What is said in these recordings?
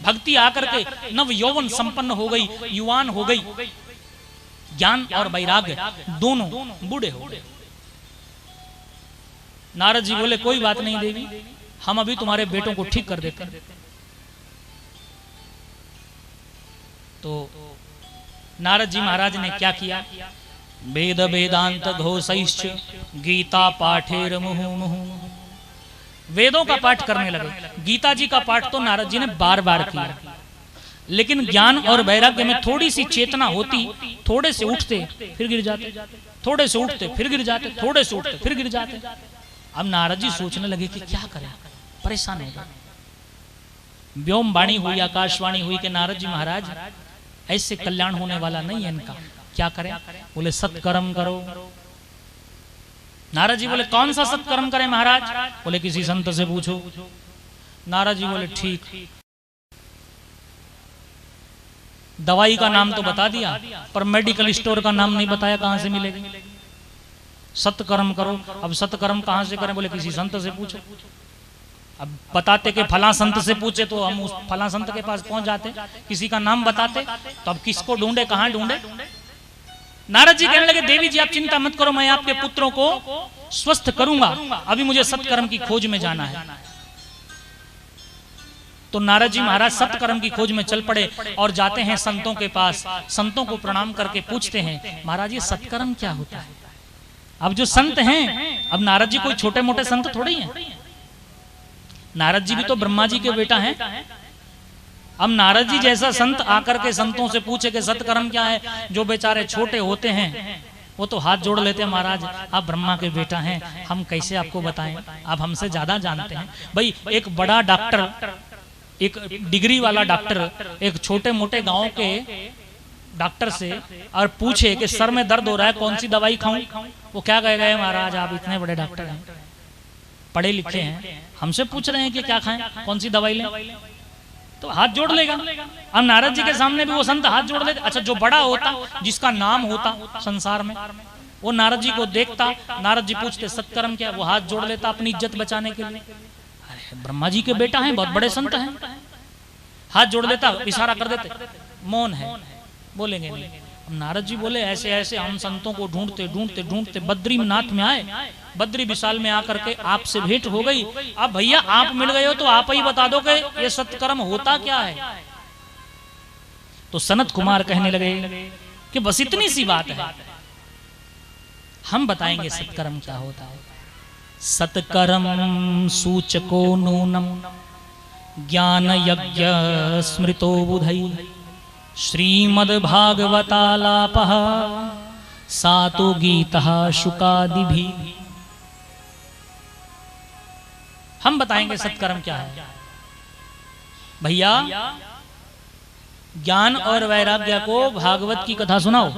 भक्ति आकर के नव यौवन संपन्न हो गई, युवान हो गई, ज्ञान और वैराग्य दोनों बूढ़े हो गए। नारद जी बोले कोई बात नहीं देवी, हम अभी तुम्हारे बेटों को ठीक कर देते हैं। तो नारद जी महाराज ने क्या किया? वेद वेदांत घोषैश्च गीता पाठेर मुहुर्मुहुः, वेदों का पाठ करने लगे। गीता जी का पाठ तो नारद जी ने बार बार किया, लेकिन ज्ञान और वैराग्य में थोड़ी सी चेतना होती, थोड़े से उठते फिर गिर जाते, थोड़े से उठते फिर गिर जाते, थोड़े से उठते फिर गिर जाते। अब नारद जी सोचने लगे कि क्या करें, परेशान हो गए। व्योम वाणी हुई, आकाशवाणी हुई कि नारद जी महाराज ऐसे कल्याण होने वाला नहीं है इनका, क्या करें? बोले सत्कर्म करो। नारद जी बोले कौन सा सत्कर्म करें महाराज? बोले किसी संत से पूछो। नारद जी बोले ठीक। दवाई का नाम तो बता दिया, पर मेडिकल स्टोर का नाम नहीं बताया, कहां से मिलेगी? सत्कर्म करो। अब सत्कर्म कहां से करें? बोले किसी संत से पूछो। अब बताते कि फला संत से पूछे तो हम उस फला संत के पास पहुंच जाते, किसी का नाम बताते तो अब किसको ढूंढे, कहां ढूंढे? नारद जी कहने लगे देवी जी आप चिंता मत करो, मैं आपके पुत्रों को स्वस्थ करूंगा, अभी मुझे सत्कर्म की खोज में जाना है। तो नारद जी महाराज सत्कर्म की खोज में चल पड़े और जाते हैं संतों के पास। संतों को प्रणाम करके पूछते हैं महाराज ये सत्कर्म क्या होता है? अब जो संत हैं, अब नारद जी कोई छोटे मोटे संत थोड़े ही हैं, नारद जी भी तो ब्रह्मा जी के बेटा हैं। अब नारद जी जैसा संत आकर के संतों से पूछे कि सत्कर्म क्या है, जो बेचारे छोटे होते हैं वो तो हाथ जोड़ लेते हैं, महाराज आप ब्रह्मा के बेटा हैं, हम कैसे आपको बताएं, आप हमसे ज्यादा जानते हैं। भाई एक बड़ा डॉक्टर, एक डिग्री वाला डॉक्टर एक छोटे मोटे गांव के डॉक्टर से और पूछे कि सर में दर्द हो रहा है कौन सी दवाई खाऊं, वो क्या कहेगा महाराज आप इतने बड़े डॉक्टर हैं, पढ़े लिखे हैं, हमसे पूछ रहे हैं कि क्या खाएं, कौन सी दवाई लें? तो हाथ जोड़ लेगा। अब नारद जी के सामने भी वो संत हाथ जोड़ लेते। अच्छा जो बड़ा होता, जिसका नाम होता संसार में, वो नारद जी को देखता, नारद जी पूछते सत्कर्म क्या, वो हाथ जोड़ लेता अपनी इज्जत बचाने के लिए। अरे ब्रह्मा जी के बेटा हैं, बहुत बड़े संत हैं, हाथ जोड़ लेता, इशारा कर देते, मौन है, बोलेंगे नहीं। अब नारद जी बोले ऐसे ऐसे हम संतों को ढूंढते ढूंढते ढूंढते बद्रीनाथ में आए, बद्री विशाल में आकर के आपसे भेंट हो गई। अब भैया आप मिल गए हो तो आप ही बता दो कि ये सत्कर्म होता क्या है। तो सनत कुमार कहने लगे कि बस इतनी सी बात है, हम बताएंगे सत्कर्म क्या होता है। सत्कर्म सूचको नूनम ज्ञान यज्ञ स्मृतो बुधै श्रीमद्भागवतालापः सातो गीता शुकादिभिः। हम बताएंगे सत्कर्म क्या है। भैया ज्ञान और वैराग्य को भागवत की कथा सुनाओ।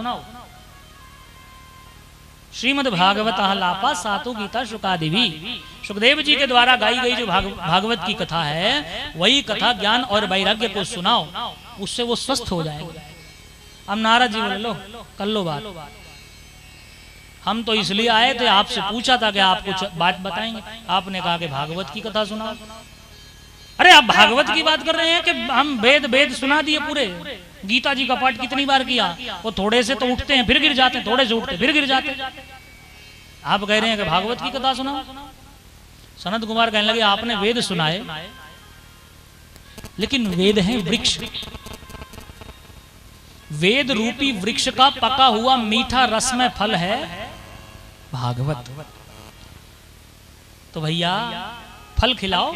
श्रीमद्भागवत लापा सातो गीता शुकादिभिः, सुखदेव जी के द्वारा गाई गई जो भागवत की कथा है, वही कथा ज्ञान और वैराग्य को सुनाओ, उससे वो स्वस्थ हो जाएगा। अब नारद जी बोले लो कर लो बात, हम तो इसलिए आए थे, आपसे पूछा था कि आप कुछ बात बताएंगे, आपने कहा कि भागवत की कथा सुनाओ। अरे आप भागवत की बात कर रहे हैं कि हम वेद वेद सुना दिए पूरे, गीता जी का पाठ कितनी बार किया, वो थोड़े से तो उठते हैं फिर गिर जाते हैं, थोड़े से उठते फिर गिर जाते हैं, आप कह रहे हैं कि भागवत की कथा सुनाओ। सनत कुमार कहने लगे आपने वेद सुनाए, लेकिन वेद है वृक्ष, वेद रूपी वृक्ष का पका हुआ मीठा रसमय फल है भागवत। तो भैया फल खिलाओ,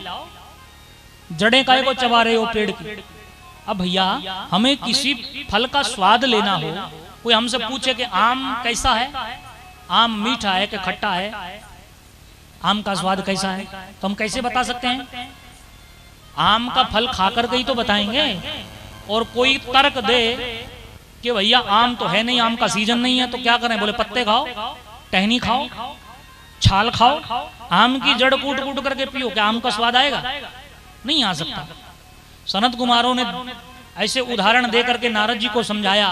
जड़ें काहे को चबा रहे हो पेड़ की। अब भैया हमें किसी फल का स्वाद लेना हो, कोई हमसे पूछे कि आम कैसा है, आम मीठा है कि खट्टा है, आम का स्वाद कैसा है, तो हम कैसे बता सकते हैं? आम का फल खाकर के ही तो बताएंगे। और कोई तर्क दे कि भैया आम तो है नहीं, आम का सीजन नहीं है, तो क्या करें? बोले पत्ते खाओ, टहनी खाओ, छाल खाओ, आम की जड़ कूट कूट करके पियो, क्या आम का स्वाद आएगा? नहीं आ सकता। सनत कुमारों ने ऐसे उदाहरण दे करके नारद जी को समझाया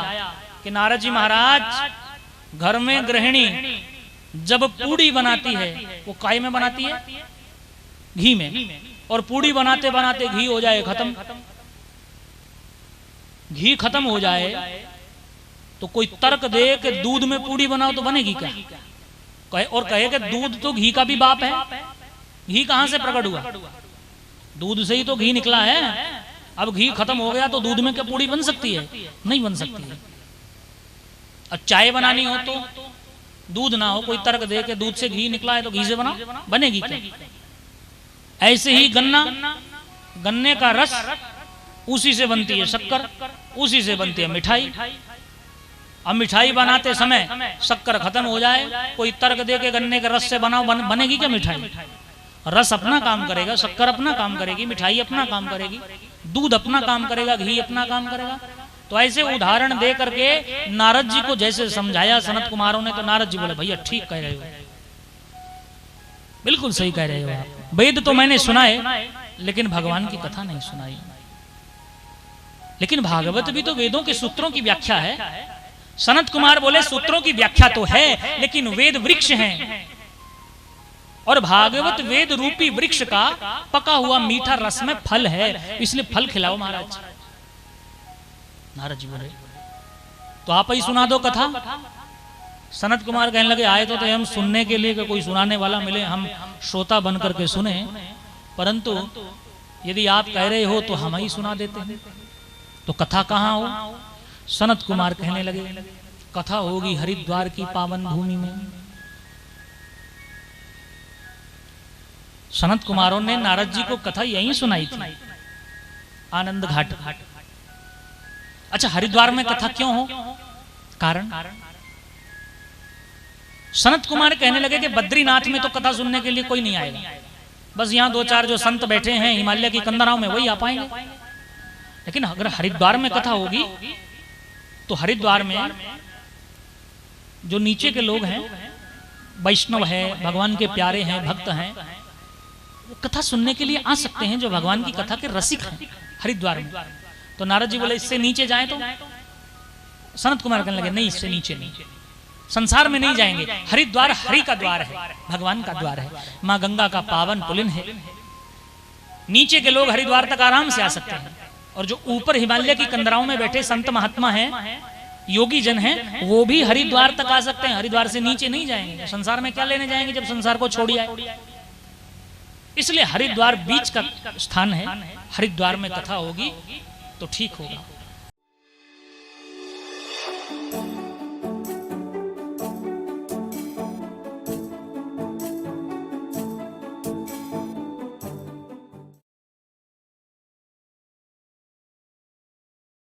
कि नारद जी महाराज घर में गृहिणी जब पूड़ी बनाती है, वो काय में बनाती है? घी में। और पूड़ी बनाते बनाते घी हो जाए खत्म, घी खत्म हो जाए तो कोई तर्क दे कि दूध में पूड़ी बनाओ तो बनेगी क्या? और कहे कि दूध तो घी का भी बाप है। घी कहां से प्रकट हुआ? दूध से ही तो घी निकला है। अब घी खत्म हो गया तो दूध में क्या पूड़ी बन सकती है? नहीं बन सकती है। और चाय बनानी हो तो दूध ना हो, कोई तर्क दे के दूध से घी निकला है तो घी से बना, बनेगी क्या? ऐसे ही गन्ने का रस उसी से बनती है शक्कर, उसी से बनती है मिठाई। अब मिठाई बनाते समय शक्कर खत्म हो जाए, कोई तर्क दे के गन्ने के रस से बनाओ, बनेगी क्या मिठाई? रस अपना काम करेगा, शक्कर अपना काम करेगी, मिठाई अपना काम करेगी, दूध अपना काम करेगा, घी अपना काम करेगा। तो ऐसे उदाहरण दे करके नारद जी को जैसे समझाया सनत कुमारों ने, तो नारद जी बोले भैया ठीक कह रहे हो, बिल्कुल सही कह रहे हो आप। वेद तो मैंने सुनाए लेकिन भगवान की कथा नहीं सुनाई। लेकिन भागवत भी तो वेदों के सूत्रों की व्याख्या है। सनत कुमार बोले सूत्रों की व्याख्या तो है लेकिन वेद वृक्ष हैं और भागवत वेद रूपी वृक्ष का पका हुआ मीठा रस में फल है, इसलिए फल खिलाओ महाराज। नारद जी बोले तो आप ही सुना दो कथा। सनत कुमार कहने लगे आए तो थे हम सुनने के लिए कि कोई सुनाने वाला मिले, हम श्रोता बन करके सुने, परंतु यदि आप कह रहे हो तो हम ही सुना देते हैं। तो कथा कहाँ हो? सनत कुमार कहने लगे कथा होगी हरिद्वार की पावन भूमि में। सनत कुमारों ने नारद जी को कथा यहीं सुनाई थी, आनंद घाट। अच्छा, हरिद्वार में कथा क्यों हो? कारण सनत कुमार कहने लगे कि बद्रीनाथ में तो कथा सुनने के लिए कोई नहीं आएगा, बस यहाँ दो चार जो संत बैठे हैं हिमालय की कंदराओं में वही आ पाएंगे। लेकिन अगर हरिद्वार में कथा होगी तो हरिद्वार में जो नीचे के लोग हैं, वैष्णव है, भगवान के प्यारे हैं, भक्त हैं, वो कथा सुनने के लिए आ सकते हैं, जो भगवान की कथा के रसिक हैं हरिद्वार में। तो नारद जी बोले इससे नीचे जाएं तो? सनत कुमार कहने लगे नहीं, इससे नीचे नहीं, संसार में नहीं जाएंगे। हरिद्वार हरि का द्वार है, भगवान का द्वार है, माँ गंगा का पावन पुलिन है। नीचे के लोग हरिद्वार तक आराम से आ सकते हैं और जो ऊपर हिमालय की कंदराओं में बैठे संत महात्मा हैं, योगी जन हैं, वो भी हरिद्वार तक आ सकते हैं, हरिद्वार से नीचे नहीं जाएंगे। संसार में क्या लेने जाएंगे जब संसार को छोड़ आए? इसलिए हरिद्वार बीच का स्थान है, हरिद्वार में कथा होगी तो ठीक होगा।